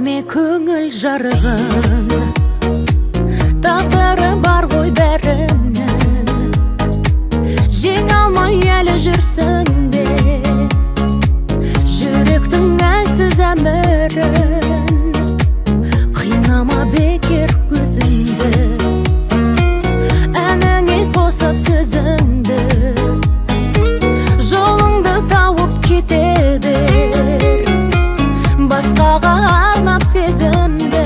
берме көңіл жарығын, тағдыры бар ғой бәрінің. Жеңе алмай әлі жүрсің бе жүректің әлсіз әмірін? Қинама бекер өзіңді, әніңе қосып сөзіңді. Жолыңды тауып кете бер, басқаға арнап сезімді.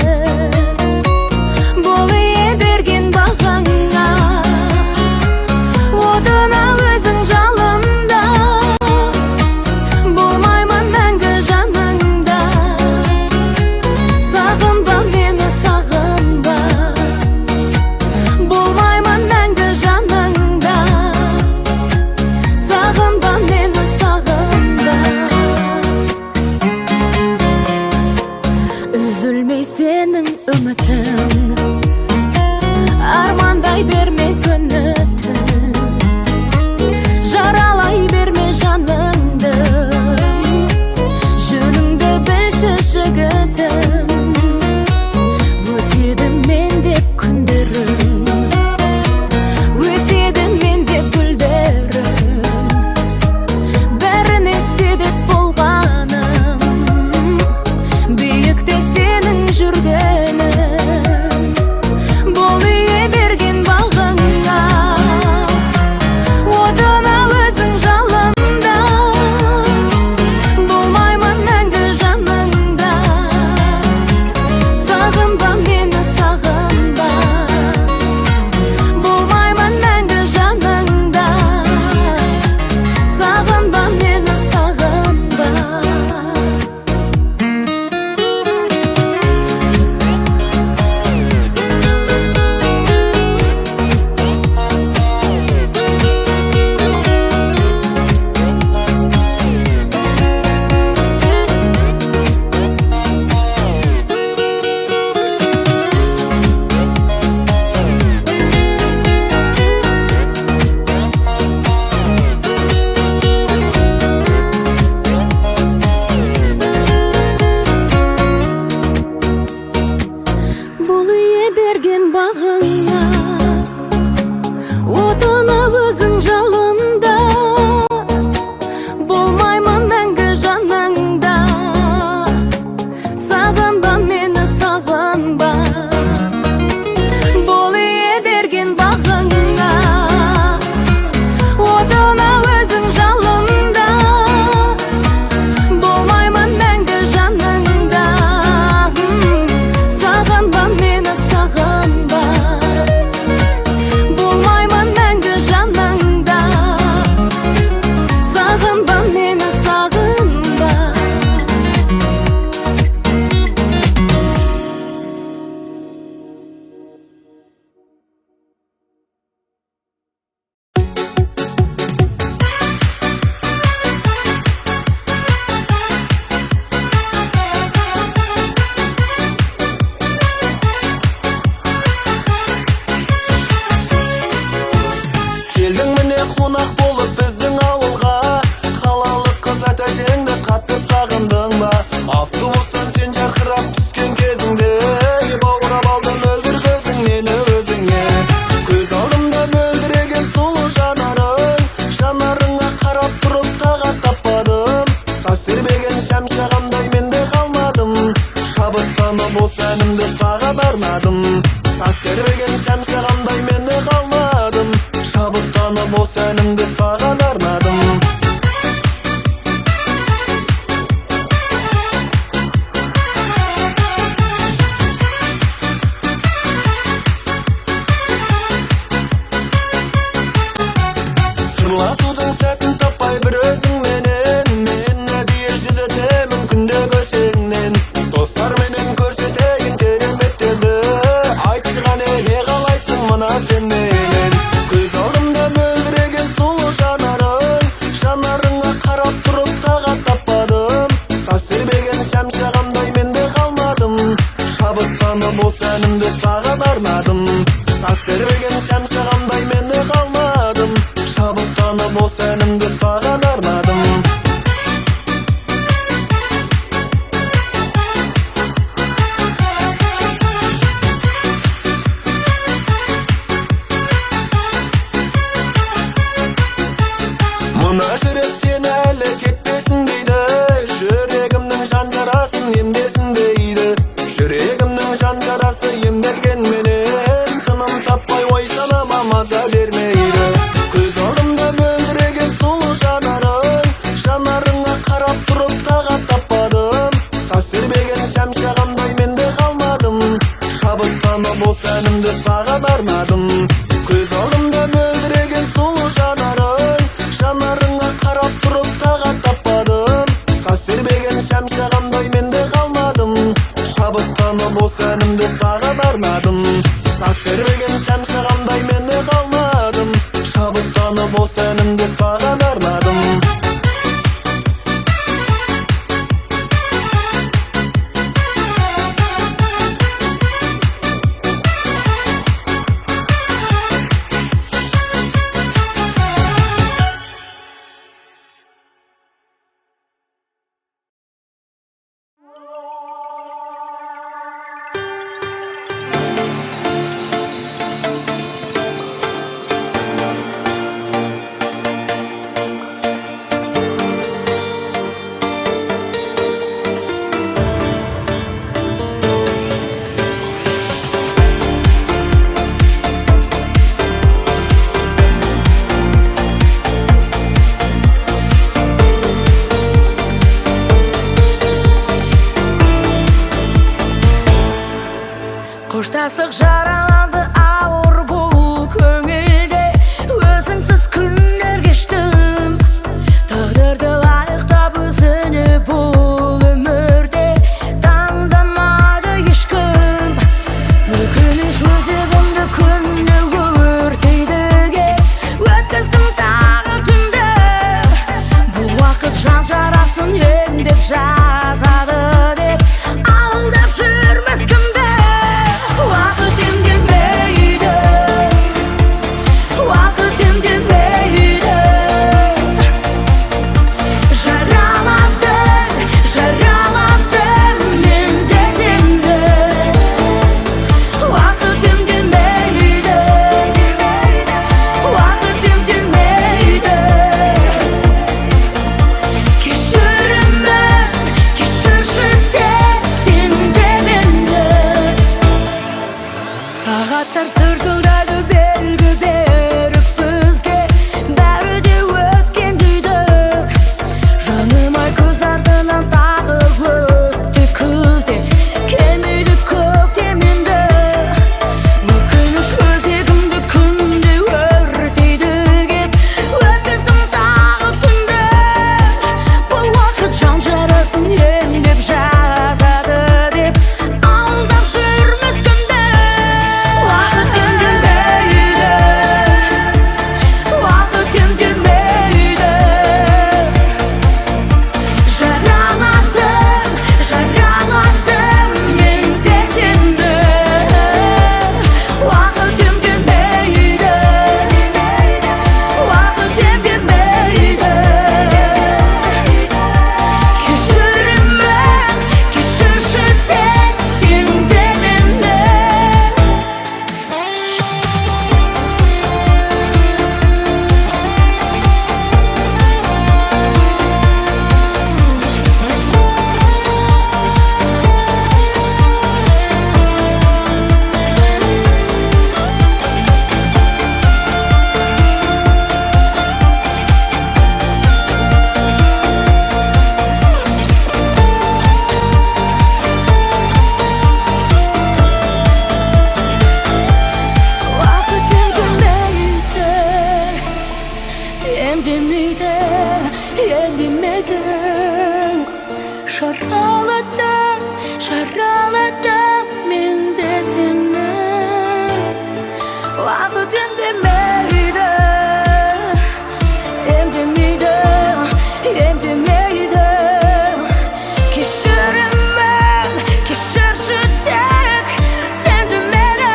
Hoştaşlık jaraladı ağır bu köngülde. Özünsüz günler geçtim. Tağdırdı layıqtap özünü bul ömürde. Tandamadı ешкім. Өкініш өзегімді күнді өртейдіге. Өткіздім тағы түнді. Бұл уақыт жан жарасын емдеп жазады деп алдап жүрмес кімді. Уақыт емдемейді, уақыт емдемейді. Жараладың, жараладың мен де сені. Уақыт емдемейді, уақыт емдемейді. Кешірімін, кешірші тек сен де мені. Сағаттар сыртылдайды белгі беріп бізге. Бәрі де өткен дейді. Жаным ай көз артынан тағы өтті күзде. Келмейді көктем енді. Өкініш өзегімді күнде өртейді кеп. Өткіздім тағы түнді. Бұл уақыт жан жарасын емдеп жазады деп алдап жүрмес кімді. Уақыт емдемейді, уақыт емдемейді. Жараладың, жараладың мен де сені. Уақыт емдемейді, уақыт емдемейді. Кешірімін, кешірші тек сен де мені. Уақыт емдемейді, емдемейді, емдемейді. Жараладың, жараладың мен де сені. Уақыт емдемейді, емдемейді, емдемейді. Кешірімін, кешірші тек сен де мені.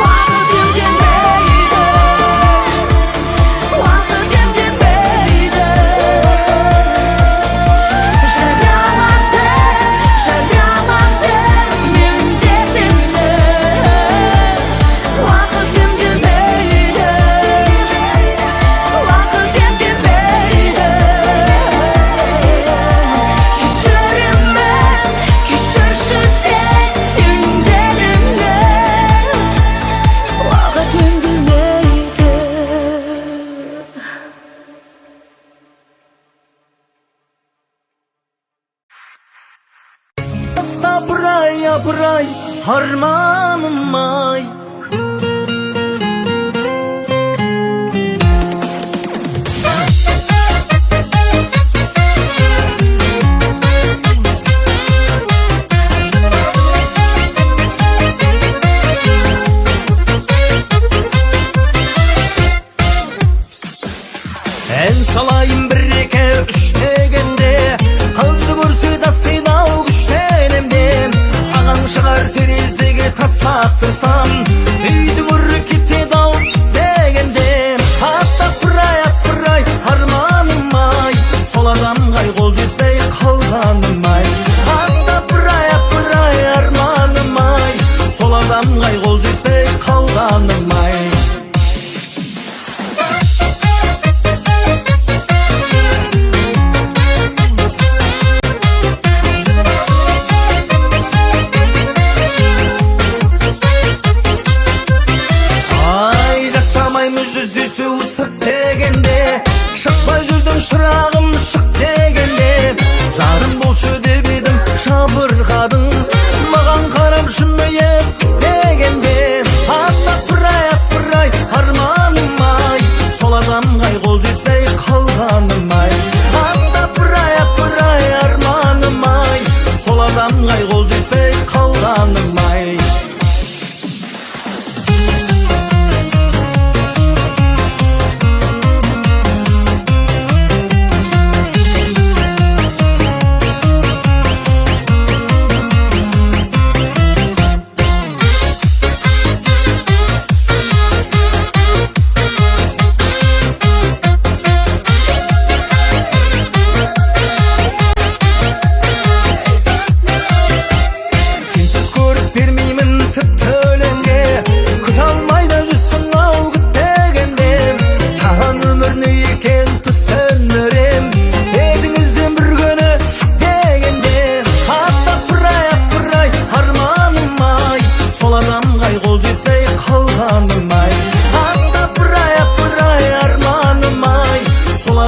Уақыт емдемейді, уақыт емдемейді. Жараладың, жараладың мен де сені. Уақыт емдемейді, уақыт емдемейді. Кешірімін, кешірші тек сен де мені. Уақыт емдемейді. Yapray yapray harmanım ay. En salayım bir iki üç degende. Kızdı görse da seni güçlenemdim. Ağam шығар терезеге таслаттырсам, үйдің үркете дау дегенде. Апырай арманым ай, сол адамға қол жетпей қалғаным ай. Апырай арманым ай, сол адамға қол жетпей қалғаным ай.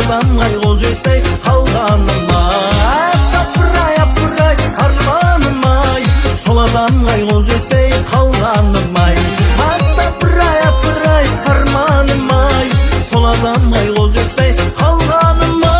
адамға қол жетпей қалғаным ай апырай апырай арманым ай сол адамға қол жетпей қалғаным ай апырай арманым ай сол адамға қол жетпей қалғаным ай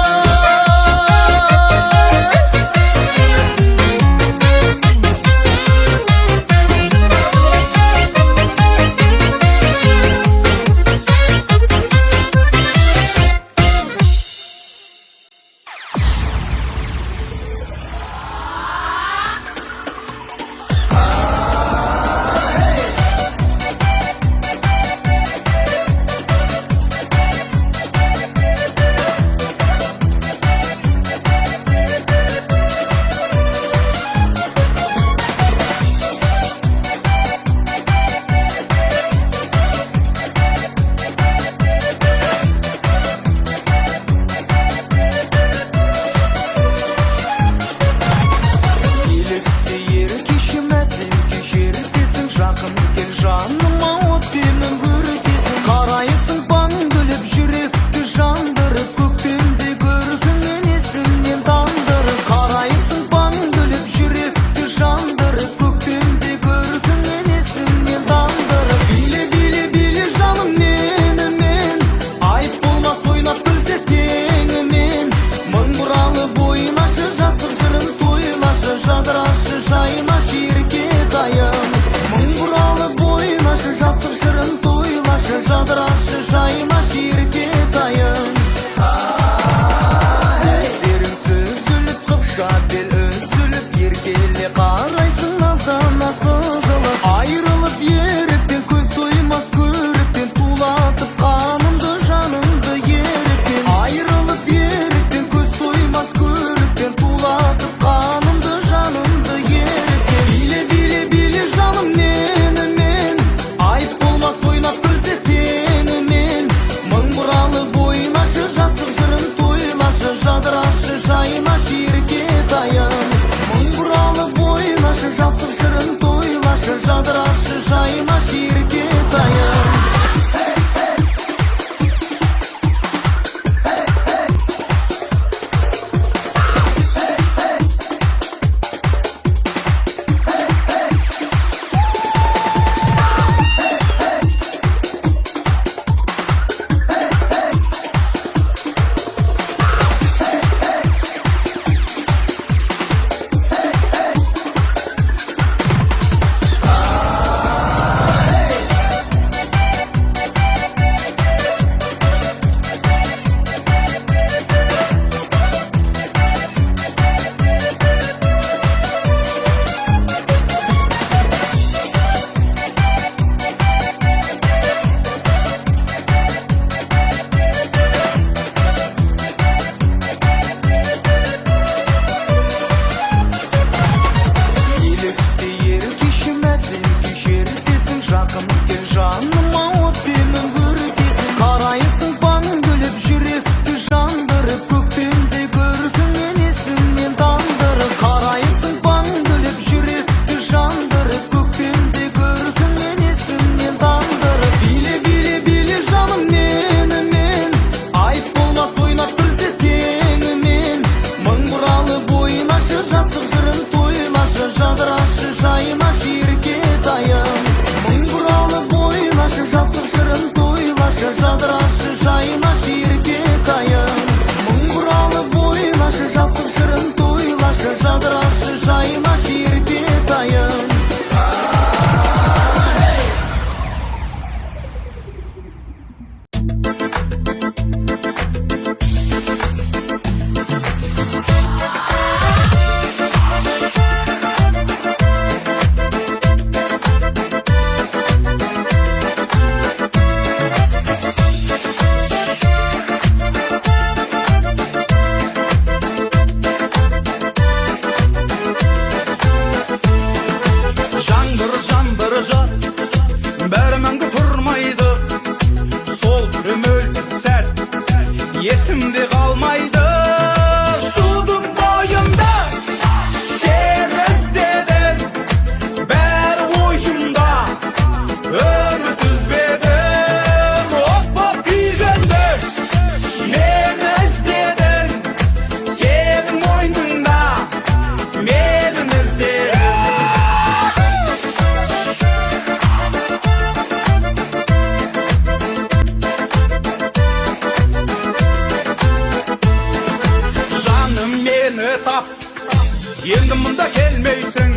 Endi munda kelmeysin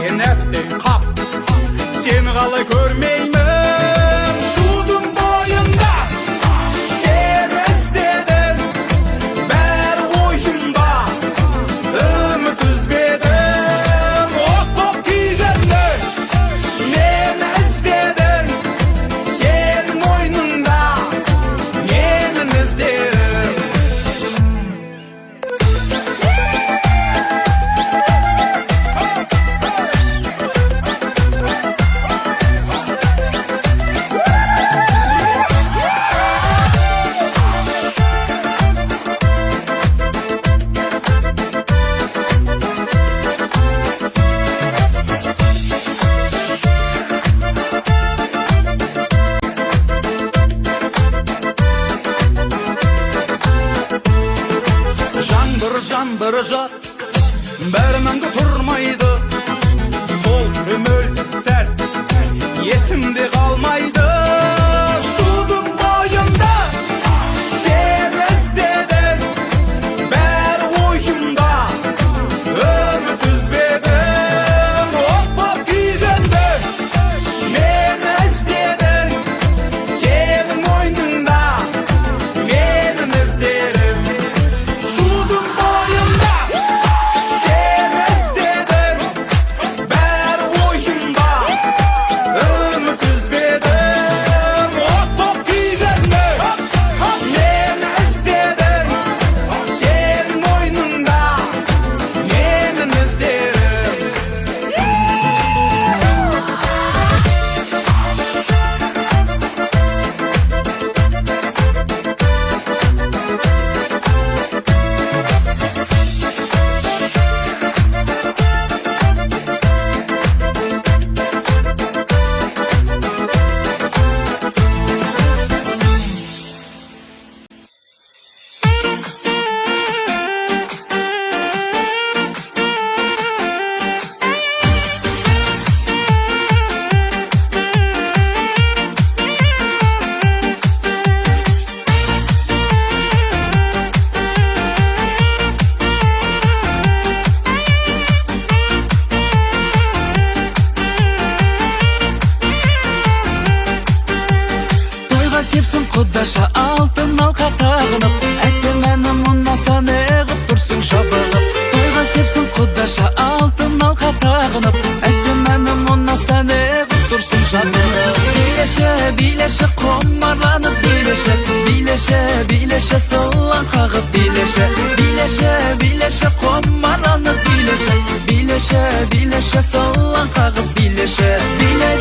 Eneptey kap Seni kalay görmeymen Şudun boyunda Sen istedim Ber oyunda Ümit üzmedim Otop tiygenle Neni istedim Senin oyununda Neni izlerim Jandır jat Bərməndə turmaydı Sol ömür sert Yesimde kalmaydı Şudun boyunda Sen istedim Ber oyunda Ümit üzmedim Hoppa tiygenle Men istedim Senin oyununda Men izlerim Şudun boyunda Sen istedim Ber oyunda Ümit üzmedim Hoppa tiygenle Men istedim Senin oyununda Men izlerim Toyga kepsin kudaşa altın alqa tağınıp Әсеменім ұнаса неғып тұрсың шабығып Toyga kepsin kudaşa altın alqa tağınıp Әсеменім ұнаса неғып тұрсың шабығып Билеше қомарланып Билеше сыллан қағып Билеше қомарланып Билеше сыллан қағып Билеше Биле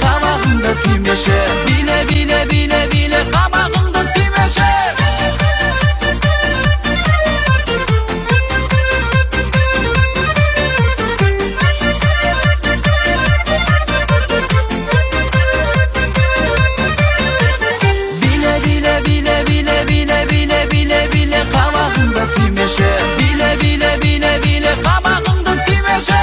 қабағыңды түймеше Биле қабағыңды түймеше Биле қабағыңды түймеше Биле қабағыңды түймеше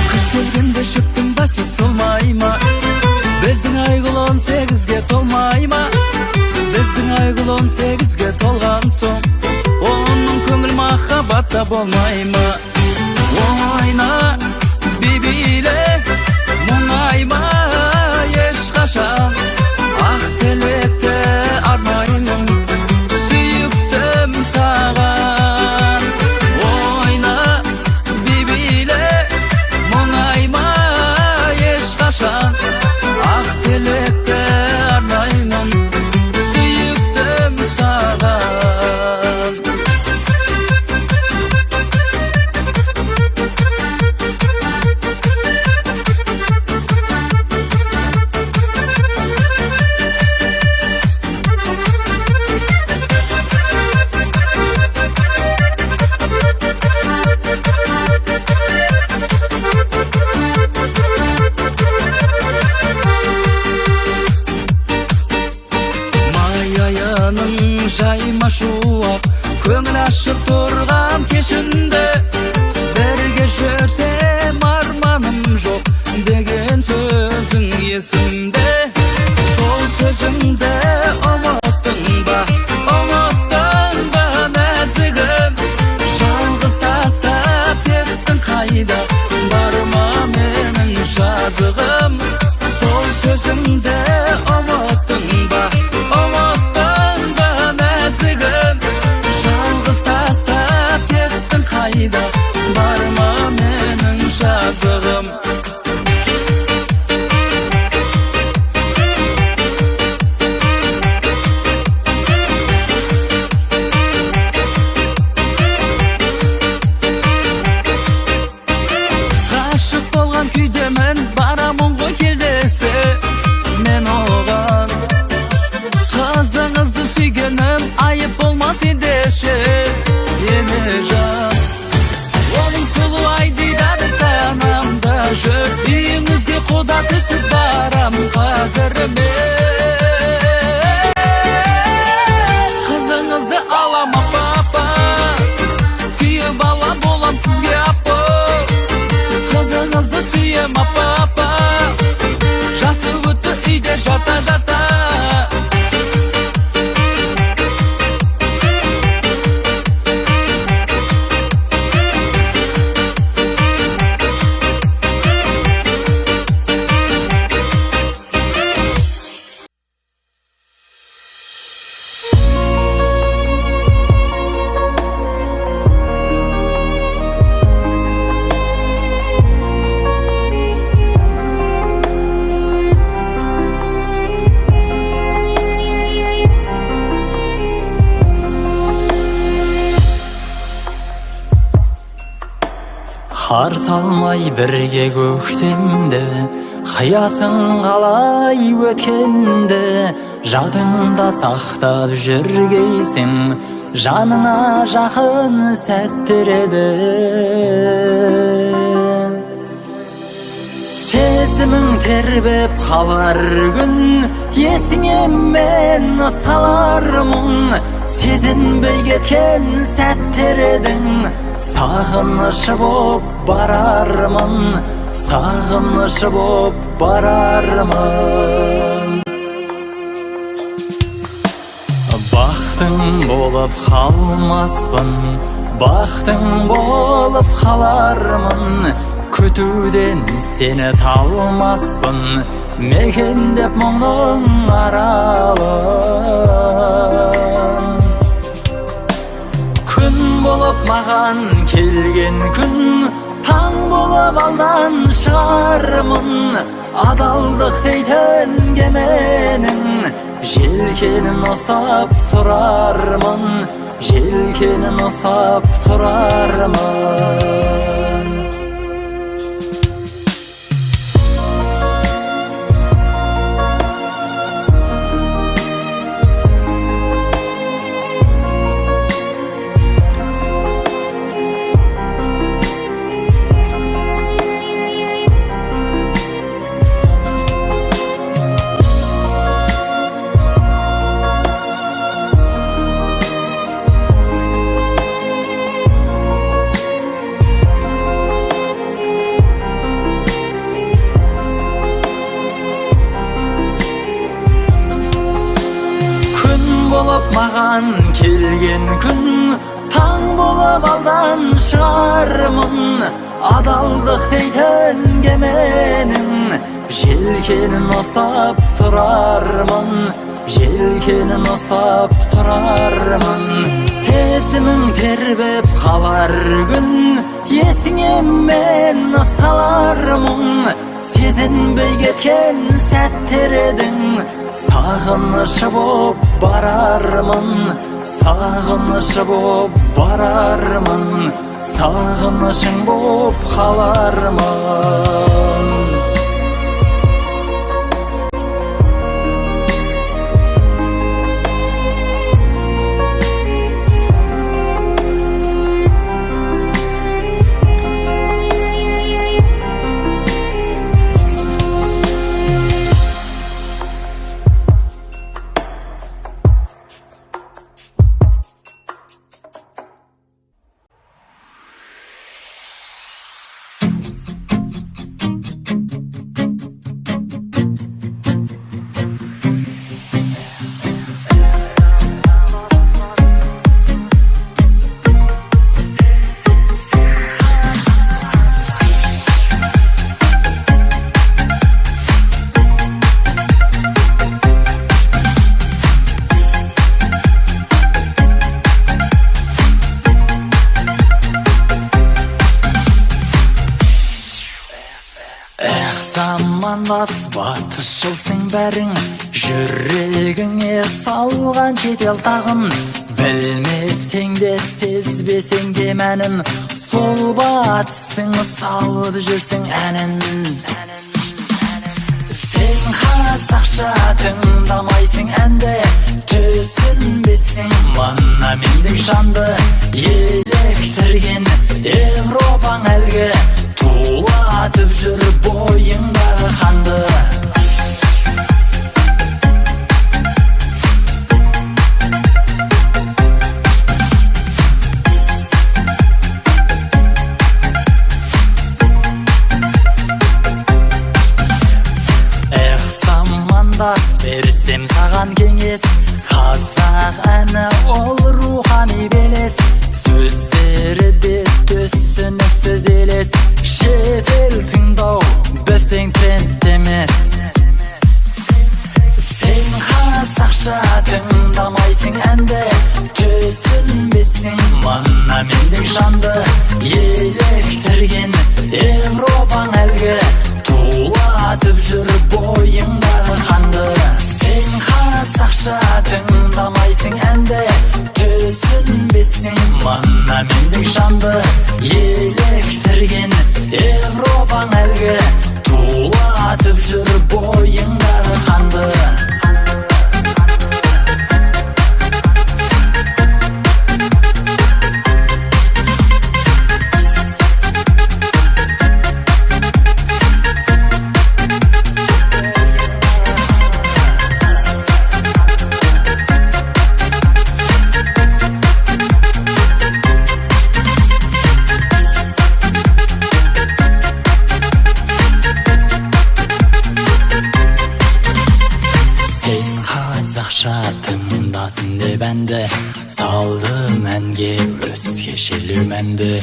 Күз келгенде шөптің басы солмай ма Біздің айгүл 18-ге толмай ма Біздің айгүл 18-ге толған соң Оның көңіл махаббатта болмай ма Ойна бибиле мұңайма ешқашан Ақ тілекте арнаймын сүйіктім саған Ойна бибиле мұңайма ешқашан Ақ тілекте арнаймын сүйіктім саған жайма шуақ көңіл ашып тұрған кешінде nazarime. Kızınızdı alama papa, kıyı bala bolam sizge apı. Kızınızdı suyem papa, jası vıtı ide jata jata. Қар салмай бірге көктемді, қиясың қалай өткенді, жадыңда сақтап жүргейсің, жаныңа жақын сәттер еді. Сезімің тербеп қалар күн, есіңе мен салар мұң, сезінбей кеткен сәттер едің. Сағынышы боп барармын, сағынышы боп барармын. Бақтың болып қалмаспын, бақтың болып қалармын, күтуден сені талмаспын, мекендеп мұңның аралын. Күн болып маған келген күн, таң болып алдан шығармын, адалдық дейтін кеменің желкенін ұсап тұрармын, желкенін ұсап тұрармын. Маған келген күн, таң болып алдан шығармын, адалдық дейтін кеменің желкенін ұсап тұрармын, желкенін ұсап тұрармын. Сезімің тербеп қалар күн, есіңе мен салар мұң, сезінбей кеткен сәттер едің. Сағынышы боп барармын, сағынышы боп барармын, сағынышың боп қалармын. Замандас батысшылсың бәрің, жүрегіңе салған жедел тағын, білмесең де сезбесең де мәнін, сол батыстың салып жүрсің әнін. Сен қазақша тыңдамайсың әнді, түсінбесің мына мендік жанды, еліктірген Европаң әлгі, тулатып жүр бойыңдағы қанды. сақша тыңдамайсың әнді, түсінбесің мына мендік жанды. Еліктірген Европаң әлгі, тулатып жүр бойыңдағы қанды. Сен қазақша тыңдамайсың әнді, түсінбесің мына мендік жанды. Еліктірген Европаң әлгі, тулатып жүр бойыңдағы қанды. Тыңдасын деп әнді, салдым әнге өзгешелеу мәнді.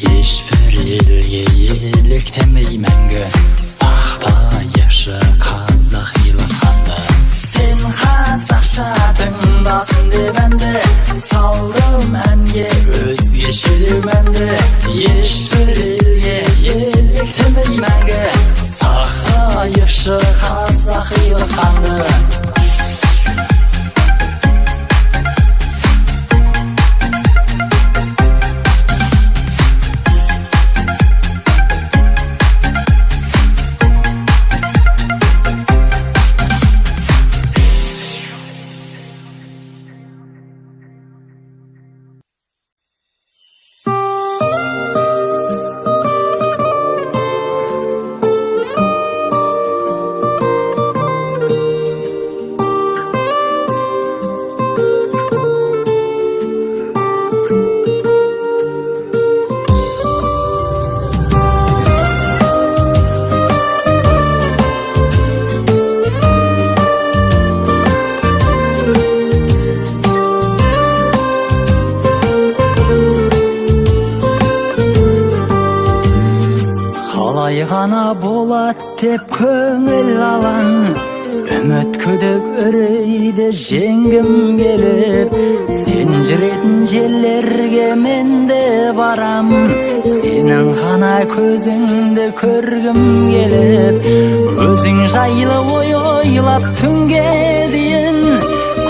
Ешбір елге еліктемей мәңгі, сақтайықшы қазақилық қанды. Сен қазақша тыңдасын деп әнді, салдым әнге өзгешелеу мәнді. Ешбір елге еліктемей мәңгі, сақтайықшы қазақилық қанды. Ғана болат деп көңіл алаң, үміт күдік үрейді жеңгім келіп. Сен жүретін жерлерге мен де барам, сенің ғана көзіңді көргім келіп. Өзің жайлы ой ойлап түнге дейін,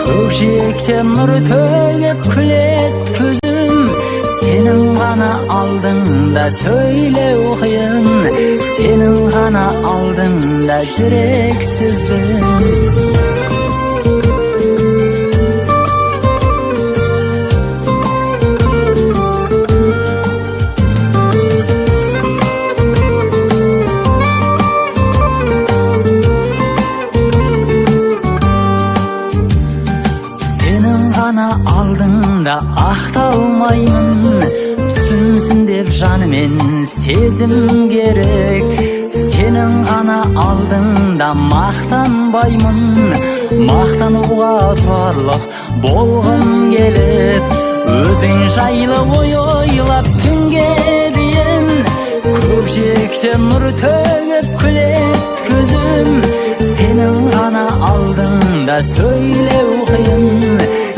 көкжиектен нұр төгіп күлет көзім. Сенің ғана алдыңда сөйлеу қиын, сенің ғана алдыңда жүрексізбін. Сенің ғана алдыңда ақталмаймын, түсінсін деп жанымен сезім керек. Сенің ғана алдыңда мақтанбаймын, мақтануға тұрарлық болғым келіп. Өзің жайлы ой ойлап түнге дейін, көкжиектен нұр төгіп күлет көзім. Сенің ғана алдыңда сөйлеу қиын,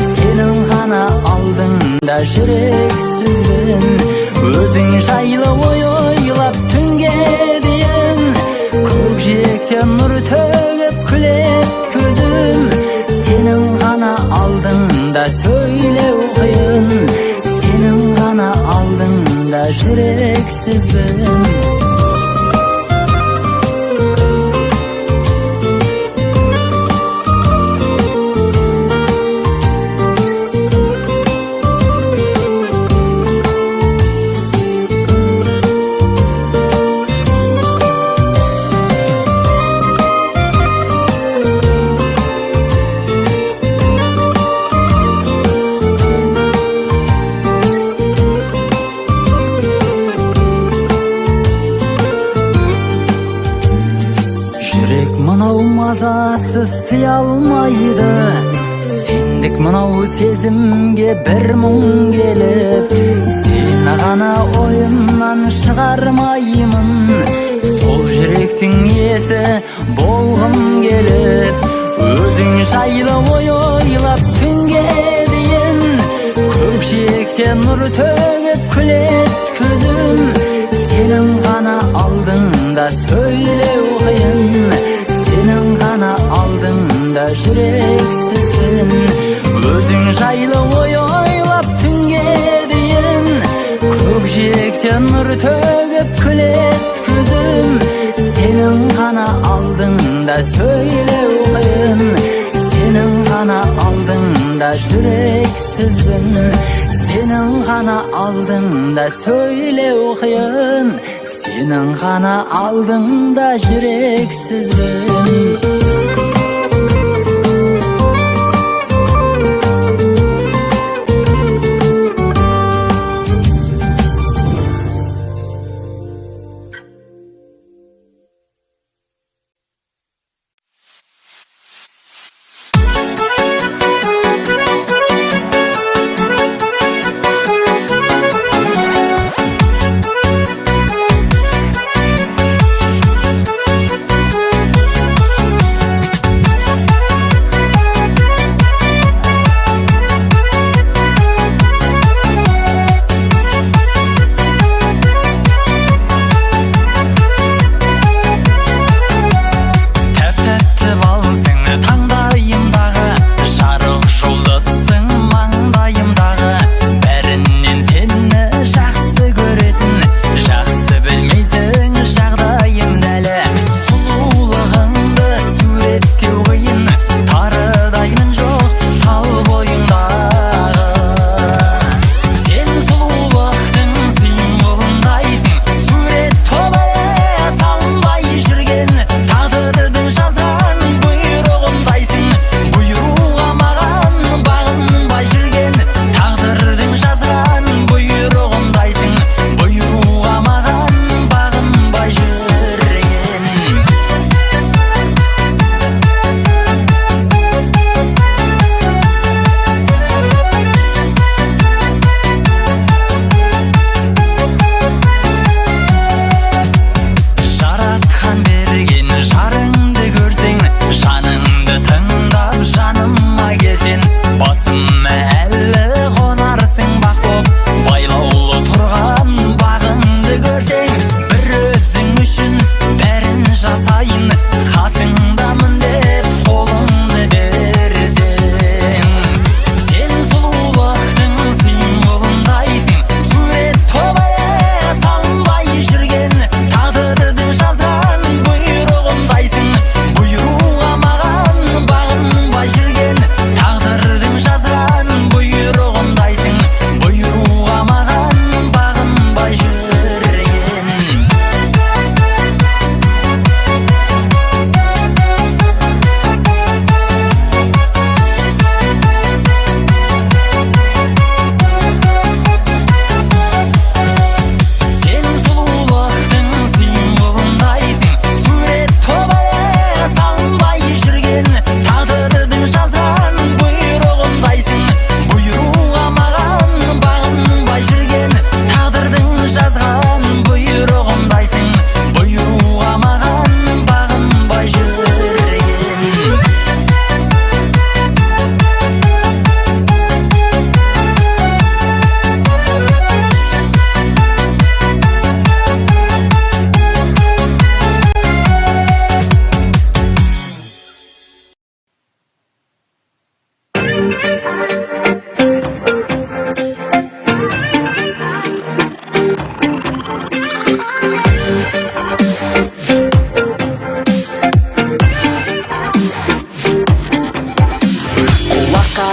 сенің ғана алдыңда жүрексізбін. Өзің жайлы ой ойлап түнге дейін, көкжиектен нұр төгіп күлет көзім. Сенің ғана алдыңда сөйлеу қиын, сенің ғана алдыңда жүрексізбін. Мынау мазасы сый алмайды, сендік мынау сезімге бір мұң келіп. Сені ғана ойымнан шығармаймын, сол жүректің иесі болғым келіп. Өзің жайлы ой Көкжиектен нұр төгіп күлет көзім, сенің ғана алдыңда сөйлеу қиын, сенің ғана алдыңда жүрексізбін. Өзің жайлы ой ойлап түнге дейін, көкжиектен нұр төгіп күлет көзім, сенің ғана алдыңда сөйлеу қиын, сенің ғана алдыңда жүрексізбін. Сенің ғана алдыңда сөйлеу қиын, сенің ғана алдыңда жүрексізбін.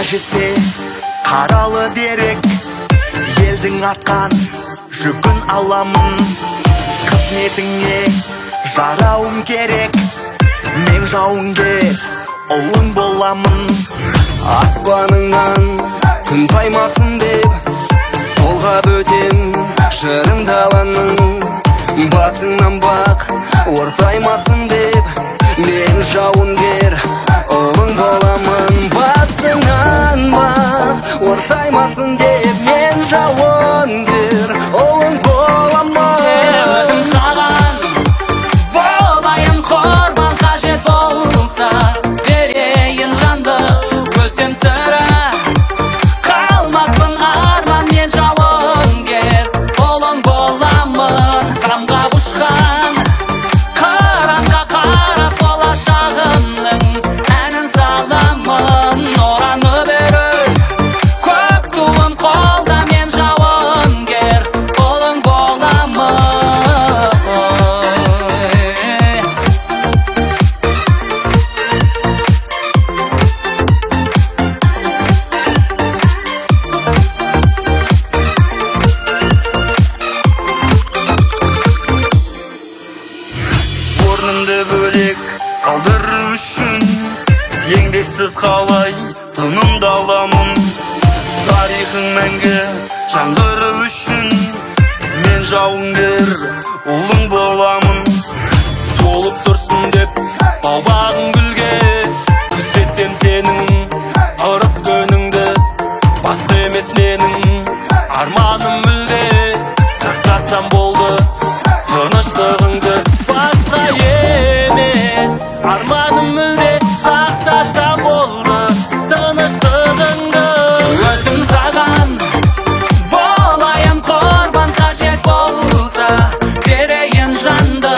жетсе қаралы дерек, елдің атқан жүгін аламын. Қызметіңе жарауым керек, мен жауынгер ұлың боламын. Аспаныңнан күн таймасын деп толғап өтем шырын даланың. Басыңнан бақ ортаймасын деп мен жауынгер ұлың боламын. Басыңнан бақ ортаймасын деп мен жауынгер ұлың боламын. Өзім саған болайын құрбан, қажет болса берейін жанды. Өлсем сірә қалмаспын арман, жауынгер ұлың боламын. Толып тұрсын деп баубағың гүлге, күзетем сенің ырыс көніңді. Басқа емес менің арманым мүлде, сақтасам болды тыныштығыңды. Басқа емес арманым мүлде, сақтасам болды тыныштығыңды. Өзім саған болайын құрбан, қажет болса берейін жанды.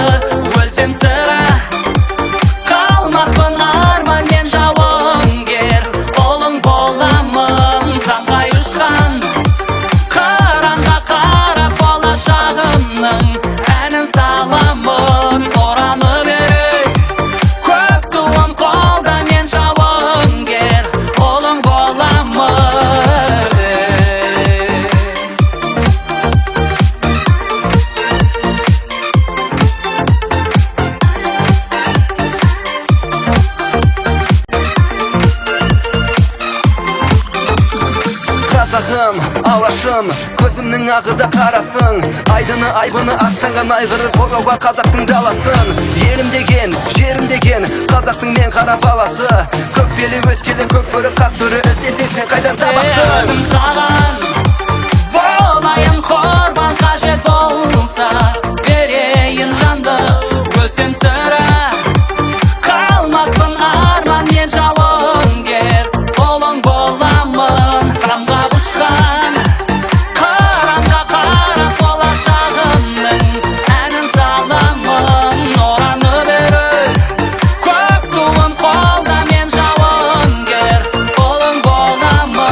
Өлсем сірә қалмаспын арман, мен жауынгер ұлың боламын. Самғай ұшқан қыранға қарап болашағымның әнін саламын. Ұраны берей көк туым қолда, мен жауынгер ұлың боламын. Қазағым, алашым, көзімнің ағы да қарасың. Айдыны айбыны аттанған айғыры қорғауға қазақтың даласын. Елім деген, жерім деген, қазақтың мен қара баласы. Көк белі өткелі көк бөрі қақ түрі, іздесең сен қайдан табасың? Өзім саған болайын құрбан, қажет болса берейін жанды. Өлсем сірә қалмаспын арман, мен жауынгер ұлың боламын. Самғап ұшқан қыранға қарап болашағымның әнін саламын. Ұраны берей көк туым қолда, мен жауынгер ұлың боламын.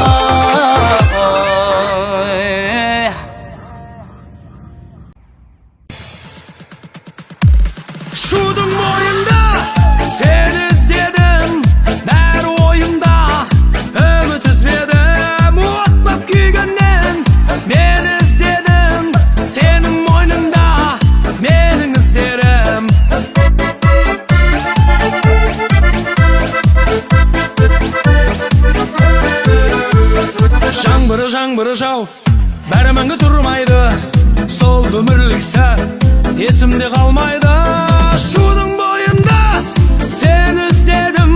Шудың бойында сен іздедім, бәрі ойымда, үміт үзбедім. Отлап күйгеннен мен іздедім, сенің мойныңда менің іздерім. Жаңбыры жауып, бәрі мәңгі тұрмайды. Сол өмірлік сәт есімде қалмайды. Шудың бойында сен іздедім,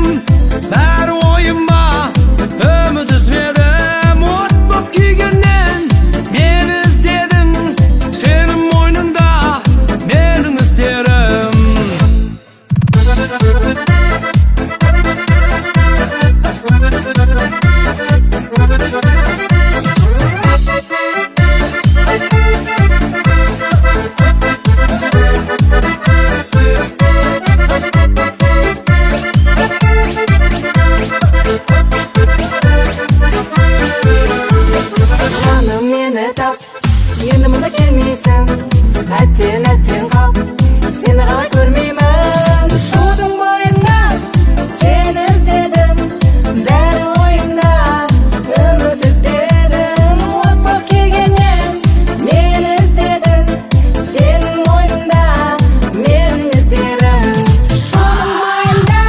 бәрі ойымда, үміт үзбедім. От боп күйгеннен мен іздедім, сенің мойныңда менің іздерім. Жаным мені тап, енді мұнда келмейсің. Әттен қап, сені қалай көрмеймін. Шудың бойында сені іздедім, бәрі ойымда, үміт үзбедім. От боп күйгеннен мен іздедім, сенің мойныңда менің іздерім. Шудың бойында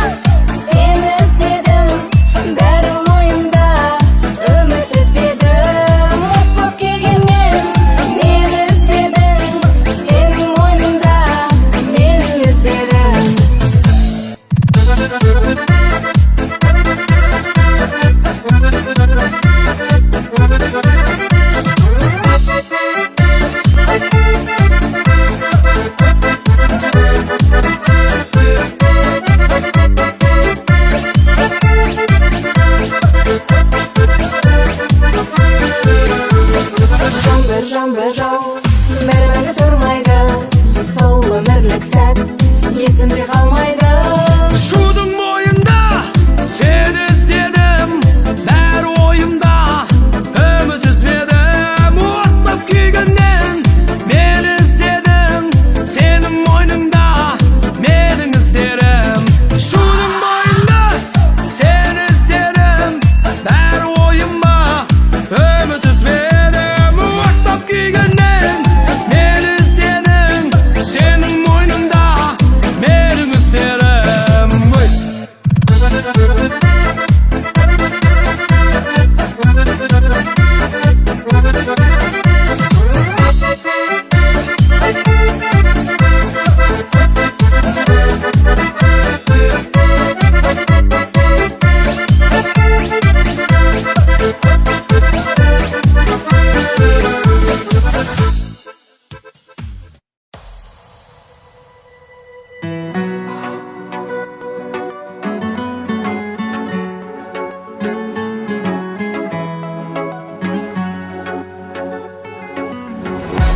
сені іздедім, бәрі ойымда, үміт үзбедім. От боп күйгеннен мен іздедім, сенің мойныңда менің іздерім. Жаңбыр жауып, бәрі мәңгі тұрмайды. Сол өмірлік сәт есімде қалмайды. Шудың бойында сен іздедім, бәрі ойымда, үміт үзбедім. Отлап күйгеннен мен іздедім, сенің мойныңда менің іздерім. Шудың бойында сен іздедім, бәрі ойымда, үміт үзбедім. Отлап күйгеннен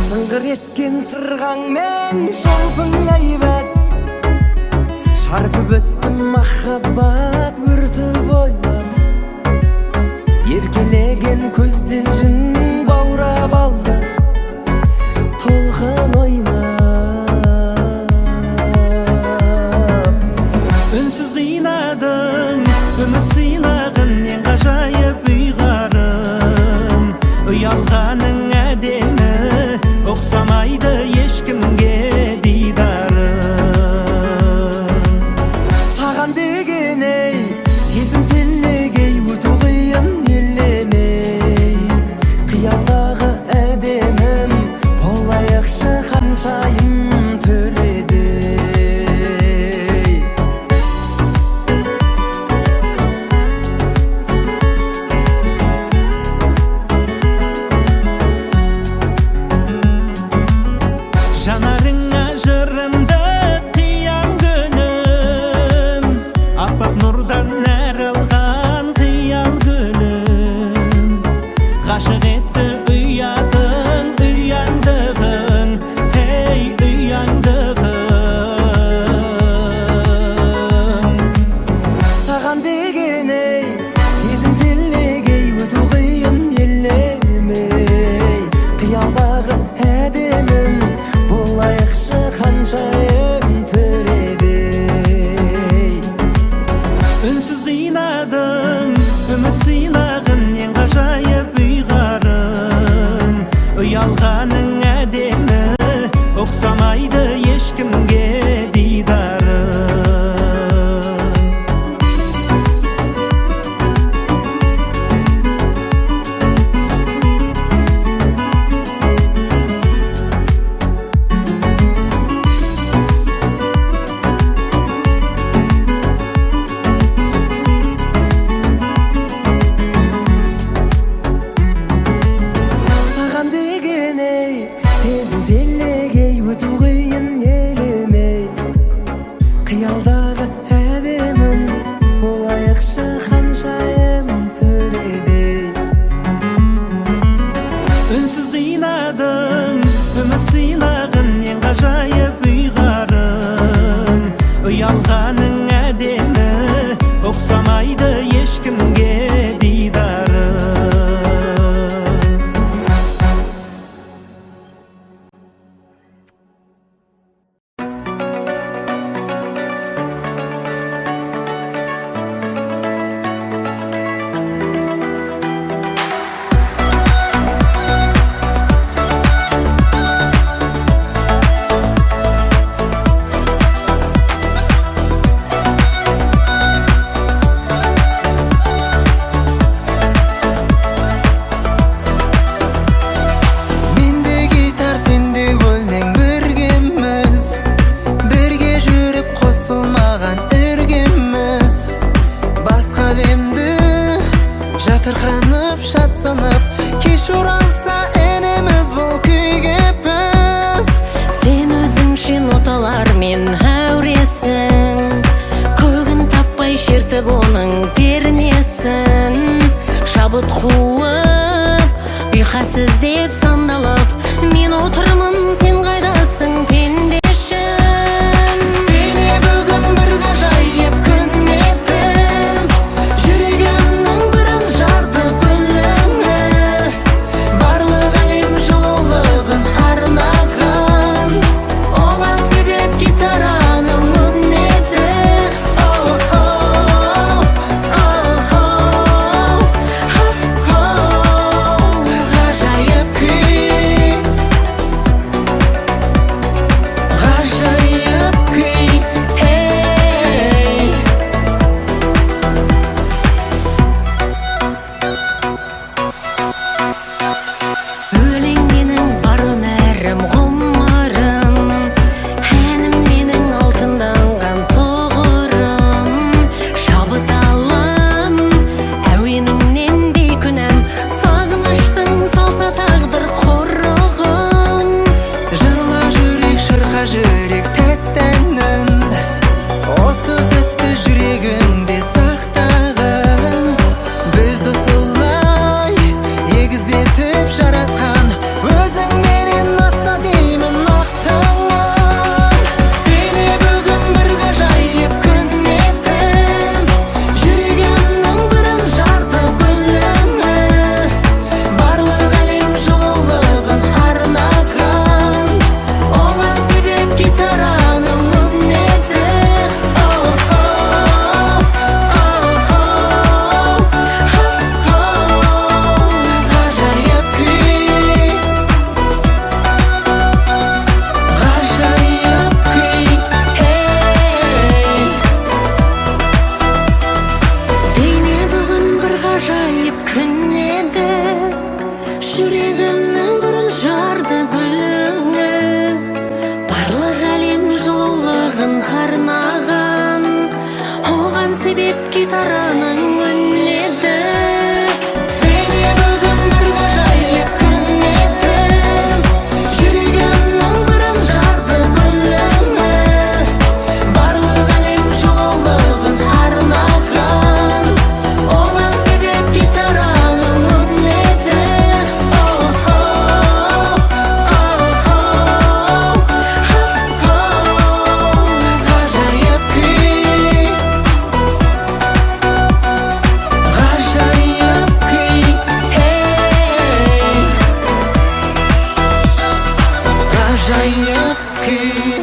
сыңғыр еткен сырғаңмен шолпың әйбат шарпып өттім махаббат өрті бойлап еркелеген көздерің баурап алды толқын ойнап үнсіз қинадың үміт сыйлағын ең ғажайып ұйғарым ұялғаның әдемі ұқсамайды ешкімге дидарым саған деген ей сезім телегей өту қиын елемей қиялдағы әдемім болайықшы ханшайым төредей жанарыңа жырымды қиян күнім аппақ нұрдан нәрілған қиял гүлім ғашық етті ұятың ұяңдығың ей ұяңдығың саған деген ей сезім телегей өту қиын елемей қиялдағы әдемім болайықшы ханшайым төредей үнсіз қинадың үміт сыйлағын ең ғажайып ұйғарым ұялғаның әдемі ұқсамайды ешкімге дидарым саған деген ей сезім телегей өту қиын елемей қиялдағы әдемім болайықшы ханшайым төредей үнсіз қинадың үміт сыйлағын ең ғажайып ұйғарым ұялғаның әдемі ұқсамайды ешкімге дидарым менде гитар сенде өлең біргеміз бірге жүріп қосылмаған іргеміз басқа әлемді жатырқанып шаттанып кеш оралса енеміз бұл күйге біз Сен өзіңше ноталармен әуресің көгін таппай шертіп оның пернесін шабыт қуып ұйқасыз деп сандалып мен отырмын сен қайдасың пендешім бейне бүгін бір ғажайып күн еттің жүрегімнің бірін жарды гүліңі барлық әлем жылулығын арнаған оған себеп гитараның үнеді ғажайып күй gitaranın önledi. Beni bugün bir gajayip gün ettin. Yürüygemnin birin jardı gülleme. Barlığın em şololığın harnaqan. Olan sebep gitaranın önledi. Gajayip kuy. Gajayip kuy. Ey. Gajayip kuy.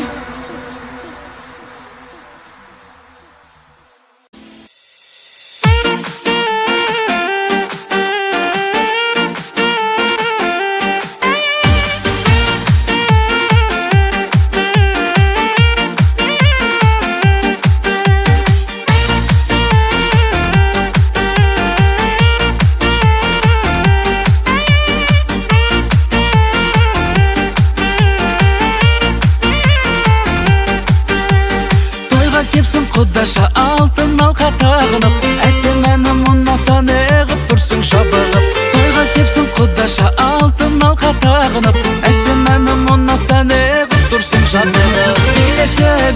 Toyga kepsin Kudaşa altın alqa tağınıp Әсемені мұнаса неғып тұрсың жабығып Toyga kepsin Kudaşa altın alqa tağınıp Әсемені мұнаса неғып тұрсың жабығып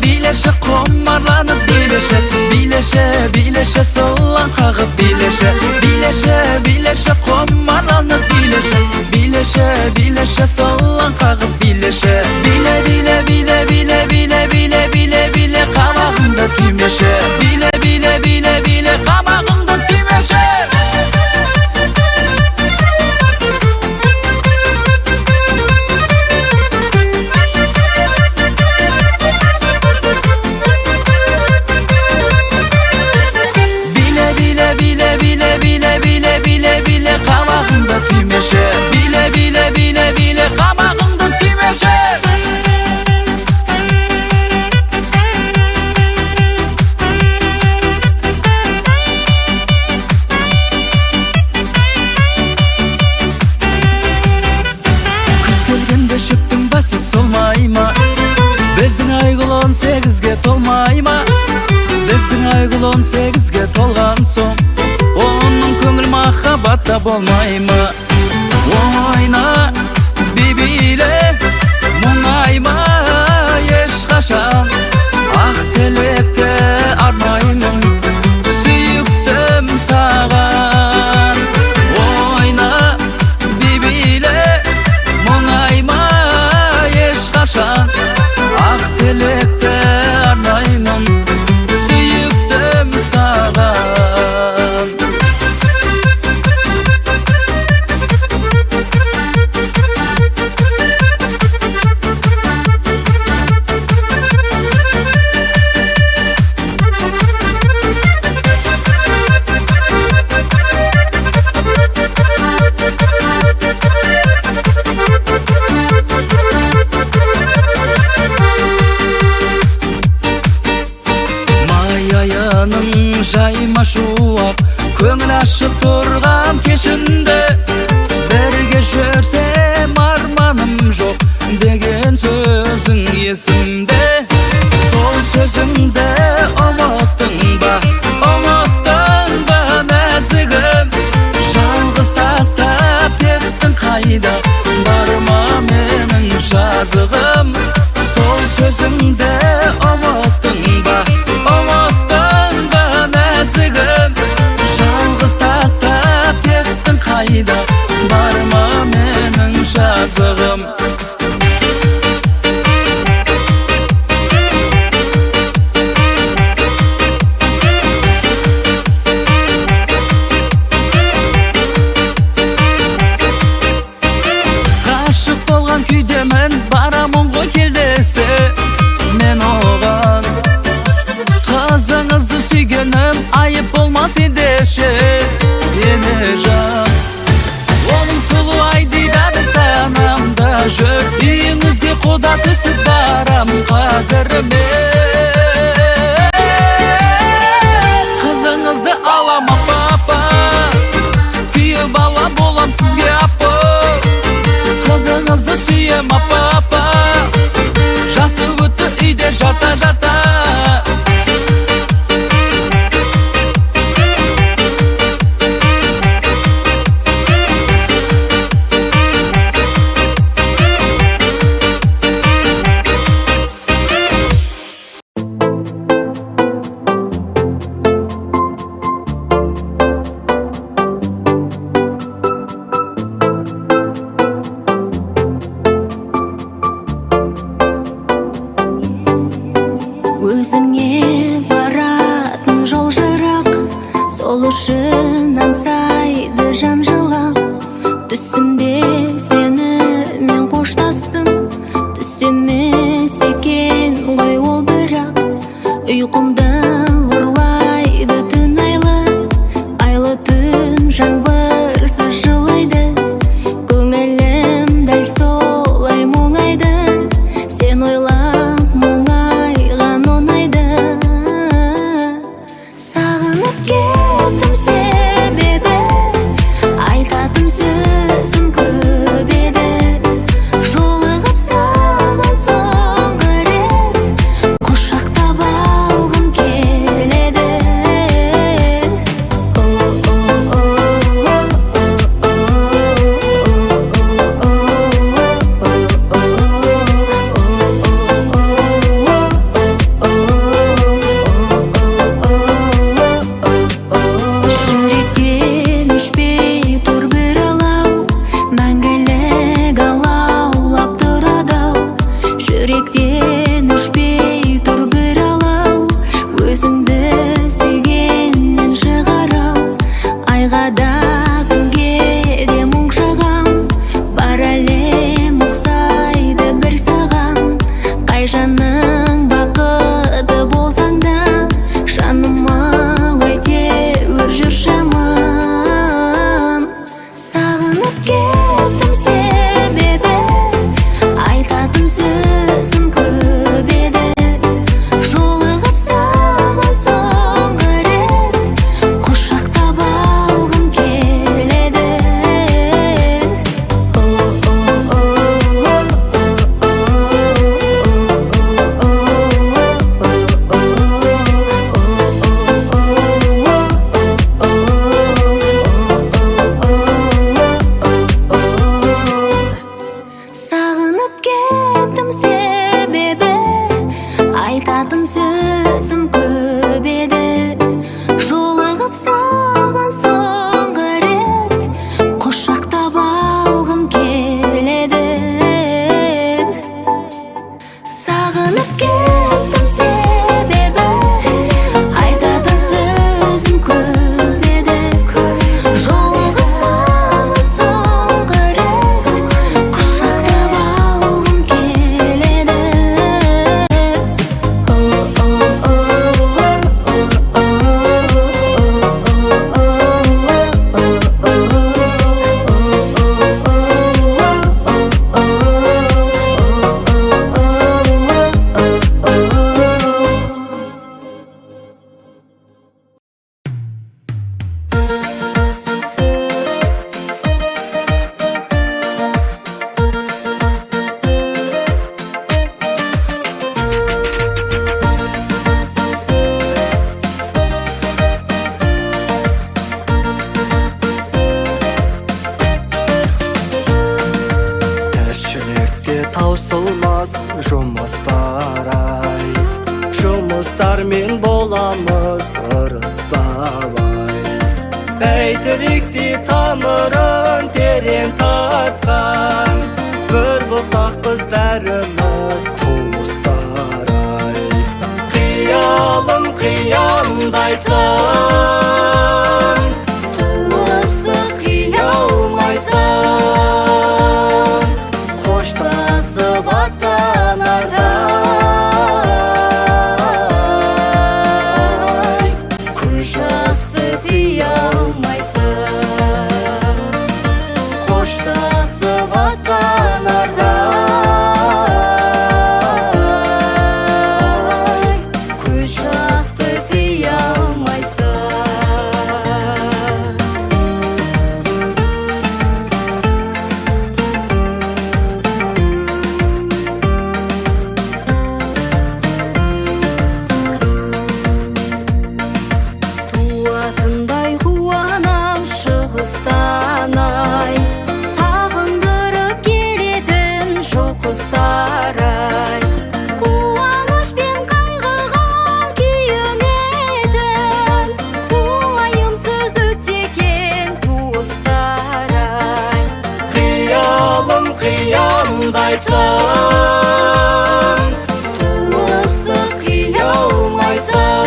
Билеше қомарланып Билеше сылан қағып Билеше қомарланып Билеше сылан қағып Биле қабағыңды түймеші Биле қабағыңды түймеші Биле қабағыңды түймеші Биле қабағыңды түймеші Күз келгенде шөптің басы солмай ма Біздің айгүл 18-ге толмай ма Біздің айгүл 18-ге толған соң Оның көңіл махаббатта болмай ма Ойна бибиле мұңайма ешқашан Ақ тілекте арнаймын сүйіктім саған Ойна бибиле мұңайма ешқашан Ақ тілекте арнаймын сүйіктім саған Жайма шуақ көңіл ашып тұрған кешінде Бірге жүрсем арманым жоқ деген сөзің есімде Сол сөзіңді ұмыттың ба нәзігім Жалғыз тастап кеттің қайда барма менің жазығым Сол сөзіңді ұмыттың ба нәзігім Жалғыз тастап кеттің қайда барма менің жазығым Ғашық болған күйдемін барамын ғой келдесі мен оған Қызыңызды сүйгенім айып болмас ендеше енежан Оның сұлу айдидары санамда жүр Үйіңізге құда түсіп барам қазір мен Қызыңызды алама папа Күйі бала болам сізге апа Қызыңызды сүйем папа Жасы өтті үйде жата қоштастым. Түс емес екен ғой ол бірақ, ұйқымда ұрлайды түн айлы түн жаңбырсыз жылайды. Көңілім дәл солай мұңайды, сен ойлап мұңайған ұнайды. Сағынып кеттім себебі, айтатын сөзім көп еді. Жолығып саған соңғы рет, құшақтап алғым келеді. Жүректен өшпей тұр бір алау, мәңгілік алаулап тұрады-ау. Жүректен өшпей тұр бір алау, өзіңді сүйгеннен шығар-ау. Айға да күнге де мұң шағам, бар әлем ұқсайды бір саған. Қай жанның бақыты болсаң да, жаныма өтеуір жүрші аман. Сағынып кеттім себебі, айтатын сөзім көп еді. Жолығып саған соңғы рет, құшақтап алғым келеді. Сағынып кеттім себебі, айтатын сөзім көп еді. Жолығып саған соңғы рет, құшақтап алғым келеді. Сағынып кеттім себебі, айтатын сөзім көп еді. Жолығып саған соңғы рет, құшақтап алғым келеді. Тіршілікте таусылмас жұмыстар-ай, жұмыстармен боламыз ырыстабай. Бәйтеректе тамырын терең тартқан, бір бұтақпыз бәріміз туыстар-ай. Қиялым қияндайсың, туысты қия алмайсың. Қоштасып аттанардай, көз жасты тия алмайсың. Қоштасып аттанардай, көз жасты тия алмайсың. Туатындай қуанам шығыстан-ай, сағындырып келетін жоқ құстар-ай. Қуаныш пен қайғыға күйінетін, уайымсыз өтсе екен туыстар-ай. Қиялым қияндайсың, туысты қия алмайсың.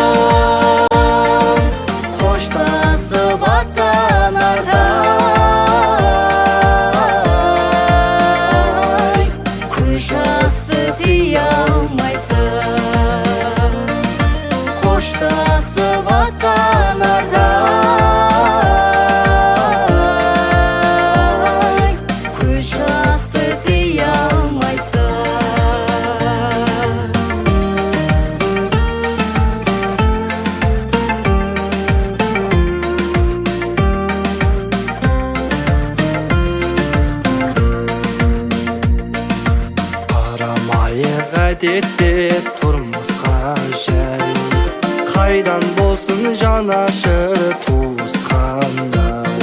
Қоштасып аттанардай, әдетте тұрмысқа жәй қайдан болсын жанашыр туысқандай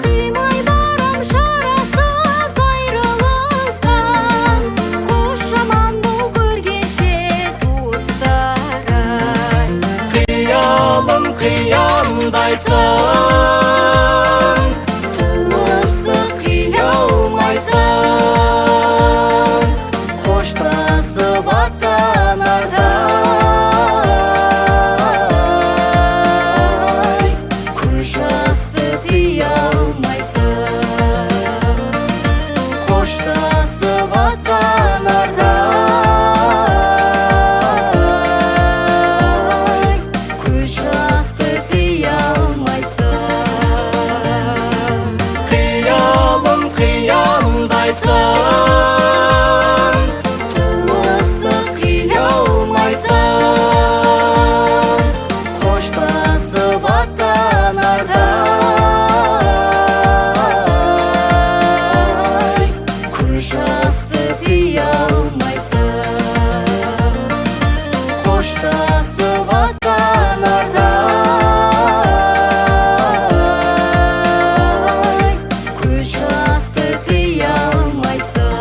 Қимай барам шарасыз айрылыстан Қош жаман бұл көргенше туыстар-ай Қиялым қияндайсың туысты қия алмайсың қоштасып аттанарда көз жасты тыя алмайсың қоштасып аттанарда көз жасты тыя алмайсың қиялым қияндайсың туысты қия алмайсың қоштасып аттанарда көз жасты тыя алмайсың қоштасып аттанарда көз жасты тыя алмайсың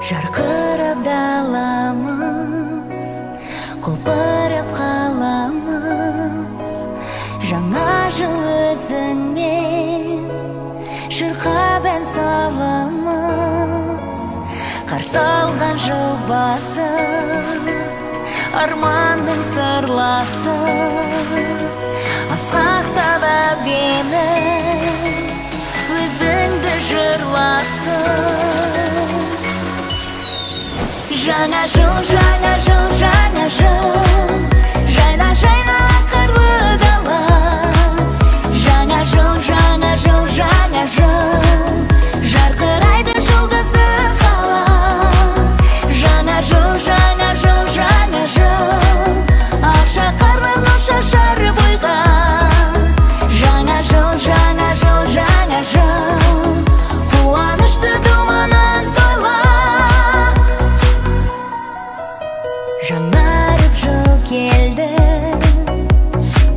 Жарқырап даламыз, құлпырып қаламыз Жаңа жыл өзіңмен шырқап ән саламыз Қарсы алған жыл басы, арманның сырласы Асқақтап әуені, өзіңді жырласың Жаңа жыл, жаңа жыл, жаңа жыл Жайна, жайна қарлы дала Жаңа жыл, жаңа жыл, жаңа жыл Жарқырайды жұлдызды қала Жаңа жыл, жаңа жыл, жаңа жыл Ақша қарлы нұр шашар бойға Жаңа жыл, жаңа жыл, жаңа жыл Қуанышты думанын тойла Жаңарып жыл келді,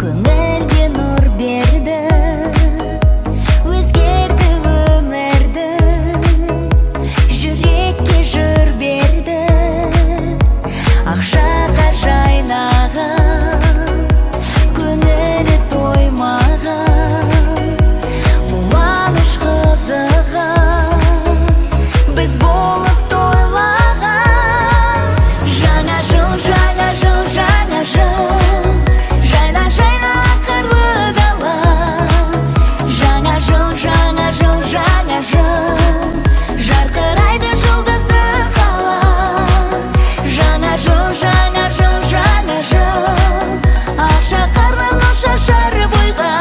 көңілге нұр берді Өзгерді өмірді, жүрекке жыр берді Ақшаға жайнаған, көңілі тоймаған Қуаныш қызыған, біз болып тойлаған Жаңа жыл, жаңа жыл, жаңа жыл Жайна, жайна қарлы дала Жаңа жыл, жаңа жыл, жаңа жыл Жарқырайды жұлдызды қала Жаңа жыл, жаңа жыл, жаңа жыл Ақша қарлы нұр шашар бойға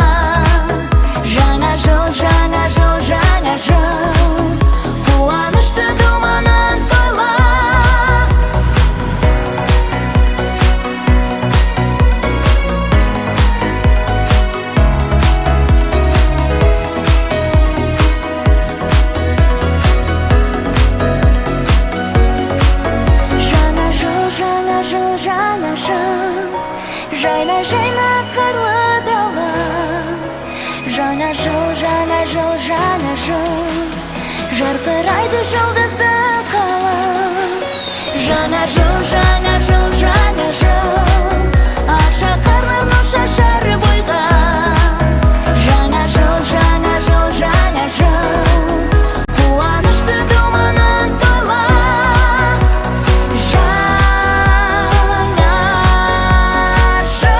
Жаңа жыл, жаңа жыл, жаңа жыл Қуанышты думанын тойла Жаңа жыл, жаңа жыл, жаңа жыл Жайна, жайна қарлы дала Жаңа жыл, жаңа жыл, жаңа жыл Жарқырайды жұлдызды қала Жаңа жыл, жаңа жыл, жаңа жыл Ақша қарлы нұр шашар бойға Жаңа жыл, жаңа жыл, жаңа жыл Қуанышты думанын тойла Жаңа жыл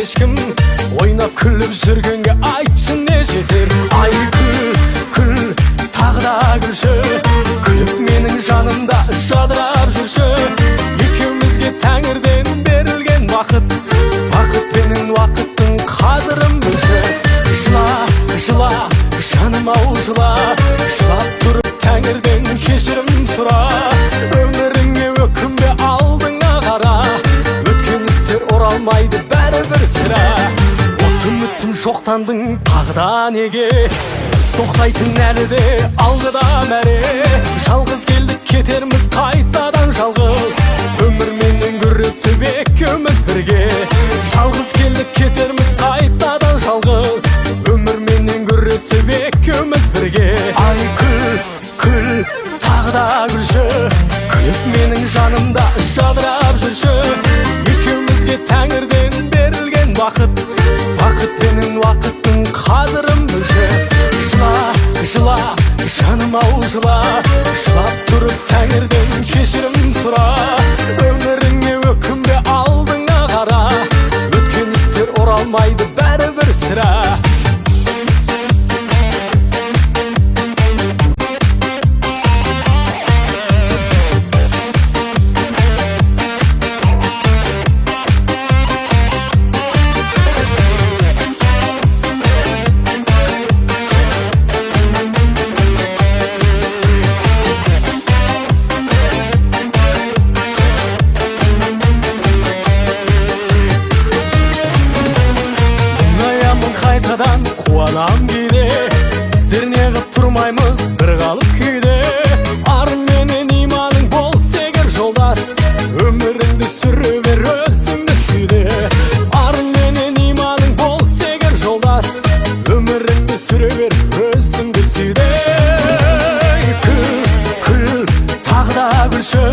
ешкім ойнап күліп жүргенге айтшы не жетер ай күл тағы да күлші күліп менің жанымда жадырап жүрші екеумізге тәңірден берілген уақыт бақытпенен уақыттың қадірін білші жыла жаным-ау жыла жылап тұрып тәңірден кешірім сұра өміріңе өкінбе алдыңа қара өткен істер оралмайды бәрібір сірә от үмітім шоқтандың тағы да неге біз тоқтайтын әлі де алғыда мәре жалғыз келдік кетерміз қайтадан жалғыз өмірменен күресіп екеуміз бірге жалғыз келдік кетерміз қайтадан жалғыз өмірменен күресіп екеуміз бірге ай күл тағы да күлші күліп менің жанымда жадырап жүрші екеумізге тәңірден берілген уақыт бақытпенен уақыттың қадірін білші жыла жаным-ау жыла жылап тұрып тәңірден кешірім сұра өміріңе өкінбе алдыңа қара өткен істер оралмайды бәрібір сірә қуанам кейде біздер неғып тұрмаймыз бір қалып күйде арың менен иманың болса егер жолдас өміріңді сүре бер өзіңді сүйде арың менен иманың болса егер жолдас өміріңді сүре бер өзіңді сүйде күл тағы да күлші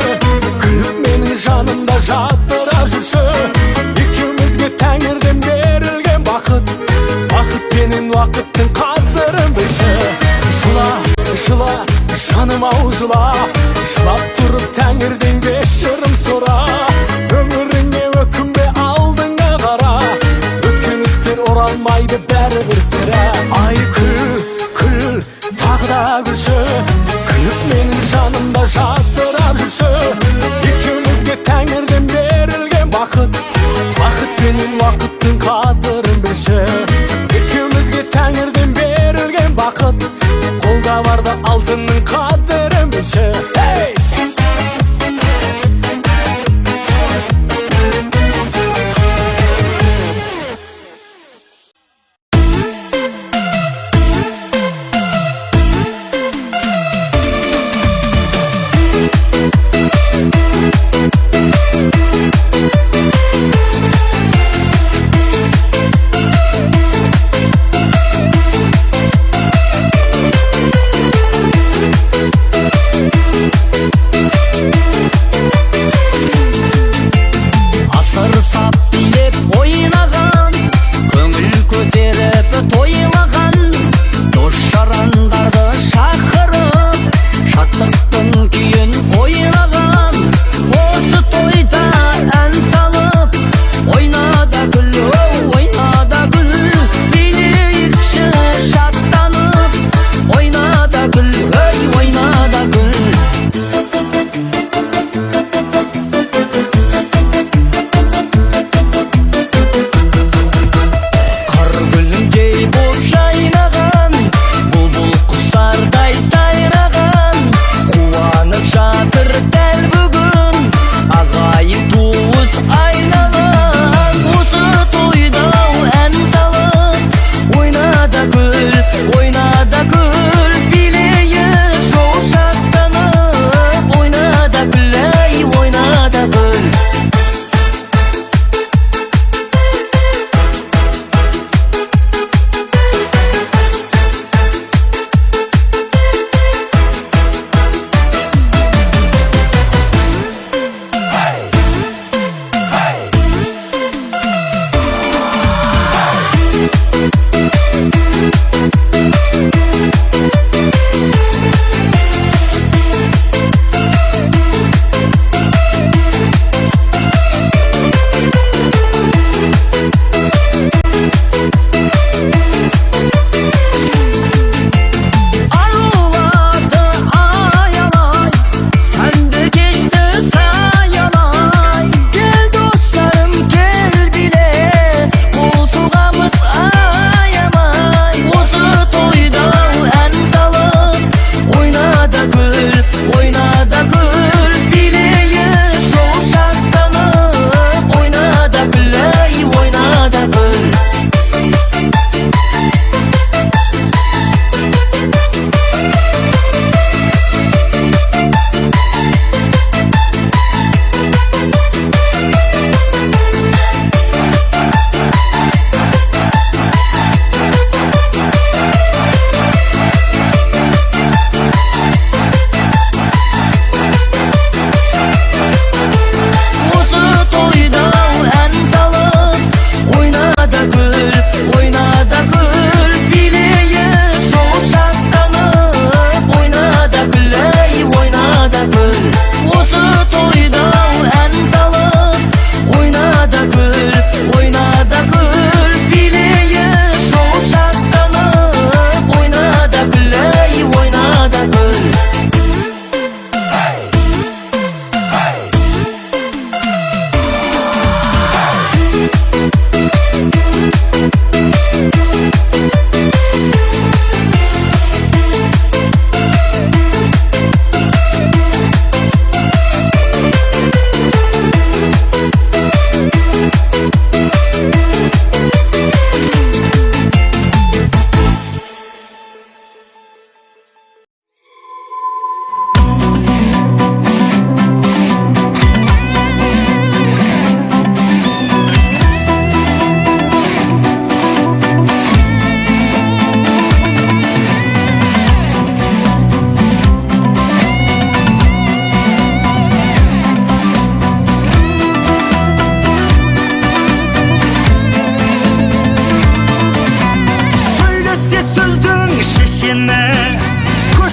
күліп менің жанымда жадырап жүрші екеумізге тәңірден берілген бақыт бақытпенен уақыттың қадірін білші жыла жаным-ау жыла жылап тұрып тәңірден кешірім сұра өміріңе өкінбе алдыңа қара өткен істер оралмайды бәрібір сірә ай күл тағы да күлші күліп менің жанымда жадырап жүрші екеумізге тәңірден берілген бақыт бақытпенен уақыттың қадірін білші екеумізге тәңірден берілген бақыт қолда барда алтынның қадірін білші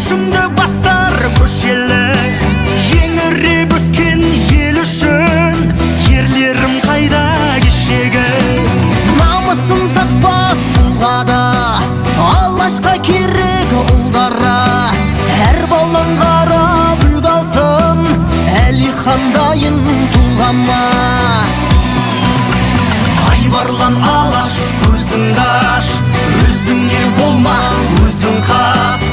көшімді бастар көшелі еңіреп өткен ел үшін ерлерім қайда кешегі намысын сатпас бұлғада алашқа керек ұлдара әр балың қарап үлгі алсын әлихандайын тұлғама айбарлан алаш көзіңді аш өзіңе болма өзің қас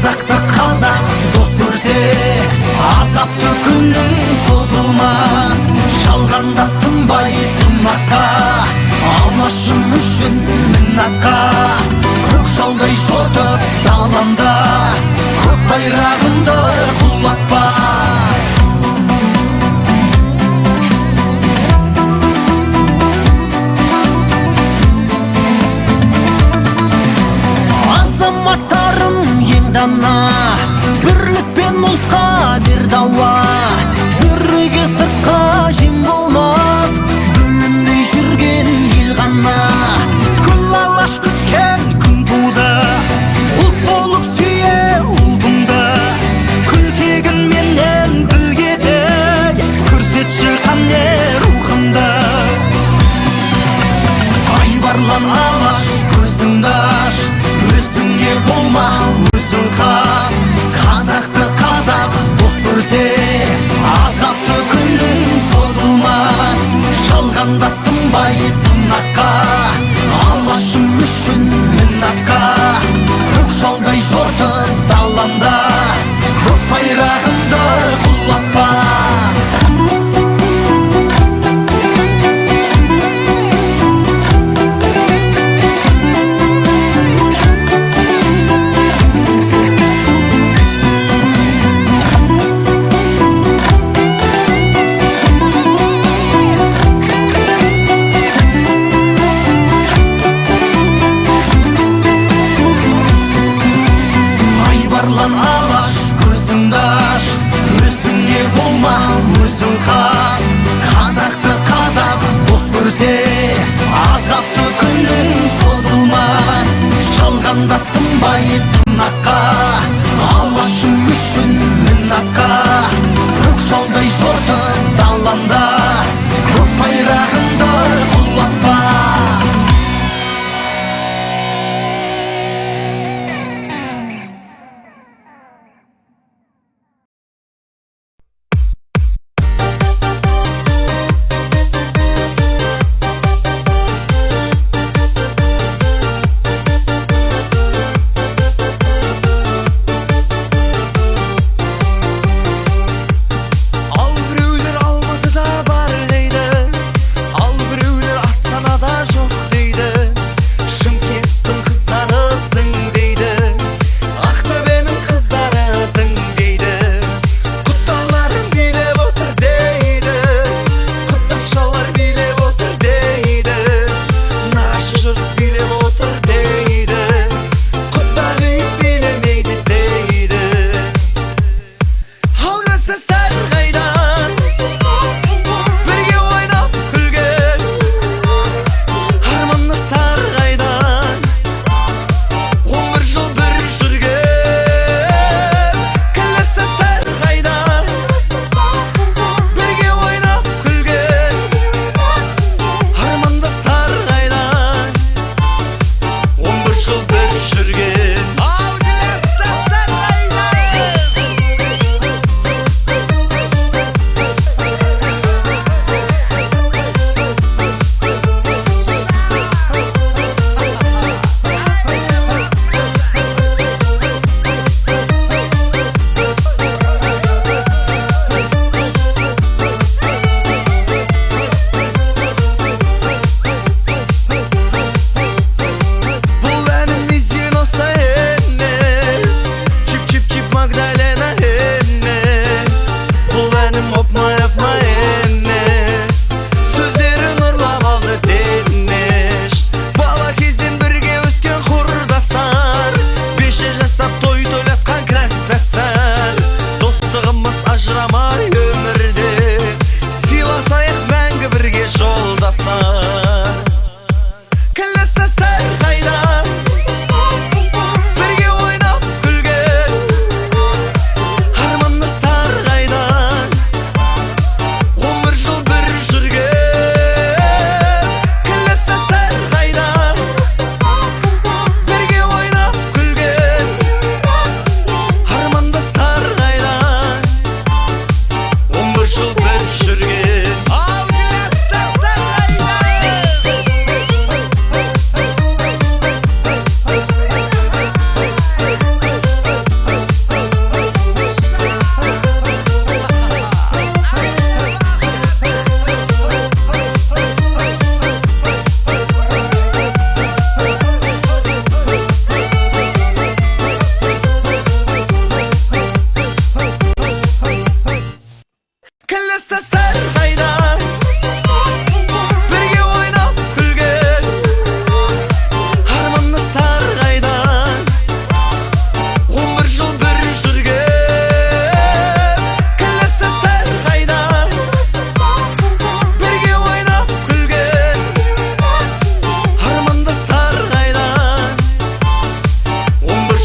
қазақты қазақ дос көрсе азапты күнің созылмас жалғанда сынбай сынаққа алашым үшін міннатқа көк шалдай жортып даламда көк байрағымды құлатпа азаматтарым ең дана бірлік пен ұлтқа бер дауа біріге сыртқа жем болмас бөлінбей жүрген ел ғана күн алаш күткен күн туды ұлт болып сүйе ұлтыңды күлтегін менен білгедей көрсетші қане рухымды айбарлан алаш көзіңді аш өзіңе болма өзің қас қазақты қазақ дос көрсе азапты күнің созылмас жалғанда сынбай сынаққа алашым үшін міннатқа көк шалдай жортып даламда көк байрағымды құлатпа айбарлан алаш көзіңді аш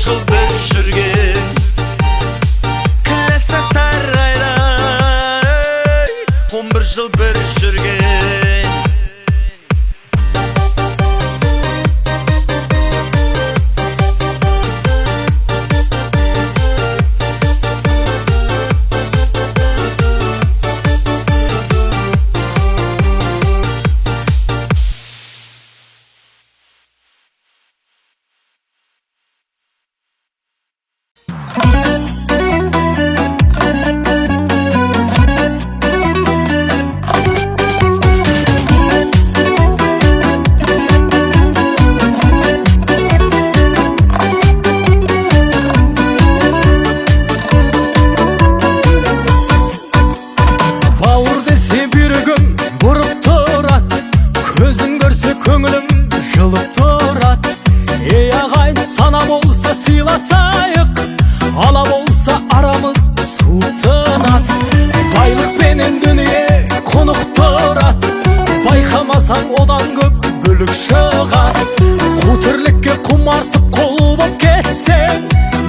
жыл біз жүрген Кілесі сарайда 11 жыл бір жүрген Бауыр десе бүйрегім бұрып тұрат, көзің көрсе көңілім жылып тұрат. Ей ағайын, сана болса сыйласайық, ала болса арамыз суытынат. Байлықпенен дүние қонық тұрат, байқамасаң одан көп бүлік шығар. Қу тірлікке құмартып қол боп кетсең,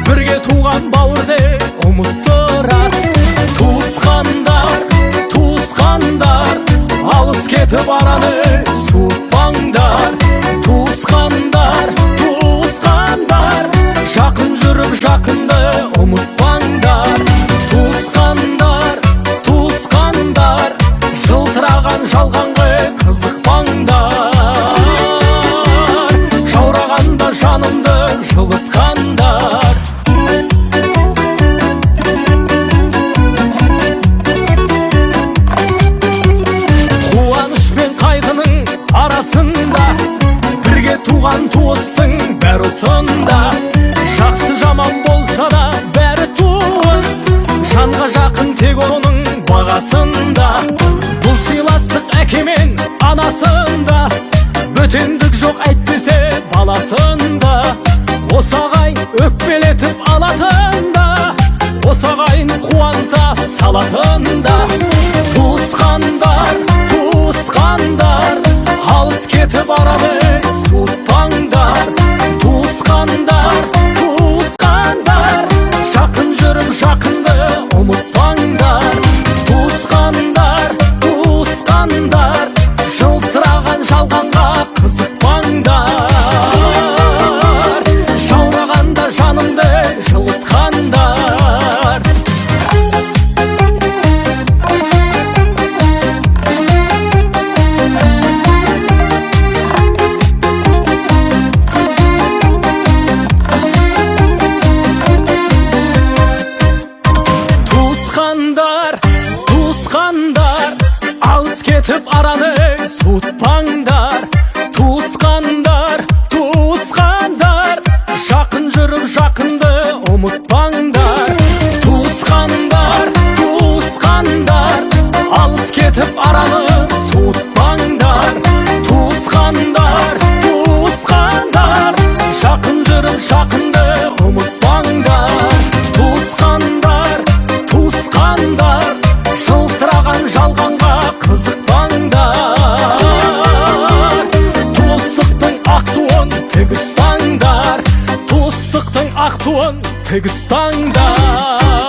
бірге туған бауырды ұмыттырат. Туысқандар, алыс кетіп араны суытпаңдар. Туысқандар, жақын жүріп жақынды ұмытпаңдар. Туысқандар, жылтыраған жалғанға қызықпаңдар. Жаурағанда жанымды жылытқандар. Қуаныш пен қайғының арасында, бірге туған туыстың бәрі осында. Жақсы жаман болса да бәрі туыс, жанға жақын тек оның бағасында. Бұл сыйластық әке мен анасында, бөтендік жоқ әйтпесе баласында. Осы ағайын өкпелетіп алатында, осы ағайын қуанта салатында. Туысқандар, алыс кетіп араны суытпаңдар. Туысқандар, жақын жүріп жақынды ұмытпаңдар. Туысқандар, жылтыраған жалғанға қызықпаңдар. Жаурағанда жанымды жылытқандар. Туысқандар, алыс кетіп араны суытпаңдар. Туысқандар, жақын жүріп жақынды ұмытпаңдар. Туысқандар, алыс кетіп араны суытпаңдар. Туысқандар, жақын жүріп жақынды ұмытпаңдар. Туысқандар, жылтыраған жалғанға қызықпаңдар. Туыстықтың ақ туын тік ұстаңдар. Туыстықтың ақ туын тік ұстаңдар.